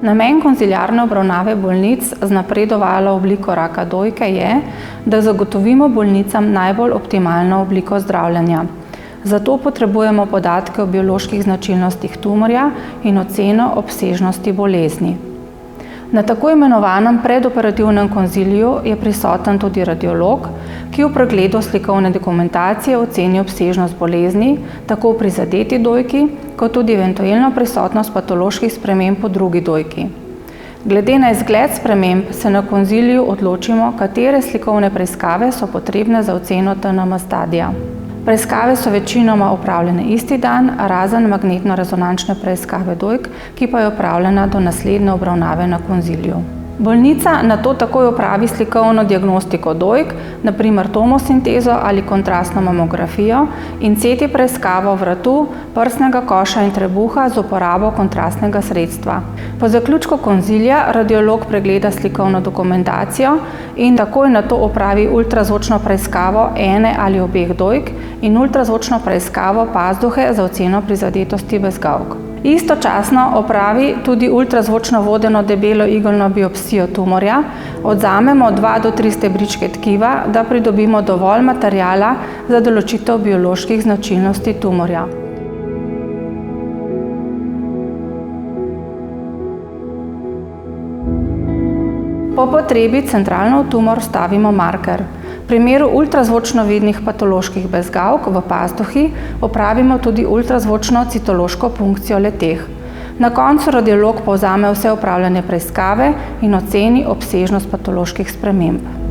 Namen konziliarne obravnave bolnic z napredovalo obliko raka dojke je, da zagotovimo bolnicam najbolj optimalno obliko zdravljenja. Zato potrebujemo podatke o bioloških značilnostih tumorja in oceno obsežnosti bolezni. Na tako imenovanem predoperativnem konziliju je prisoten tudi radiolog, ki v pregledu slikovne dokumentacije oceni obsežnost bolezni, tako v prizadeti dojki, kot tudi eventualno prisotnost patoloških sprememb po drugi dojki. Glede na izgled sprememb se na konziliju odločimo, katere slikovne preiskave so potrebne za oceno TNM stadija. Preiskave so večinoma opravljene isti dan, razen magnetno-rezonančne preiskave dojk, ki pa je opravljena do naslednje obravnave na konziliju. Bolnica nato takoj opravi slikovno diagnostiko dojk, na primer tomosintezo ali kontrastno mamografijo in CT preiskavo vratu, prsnega koša in trebuha z uporabo kontrastnega sredstva. Po zaključku konzilija radiolog pregleda slikovno dokumentacijo in takoj nato opravi ultrazvočno preiskavo ene ali obeh dojk in ultrazvočno preiskavo pazduhe za oceno prizadetosti bezgavk. Istočasno opravi tudi ultrazvočno vodeno debelo igelno biopsijo tumorja, odvzamemo 2 do 3 stebričke tkiva, da pridobimo dovolj materiala za določitev bioloških značilnosti tumorja. Po potrebi centralno v tumor vstavimo marker. V primeru ultrazvočno vidnih patoloških bezgavk v pazduhi opravimo tudi ultrazvočno citološko punkcijo le-teh. Na koncu radiolog povzame vse opravljene preiskave in oceni obsežnost patoloških sprememb.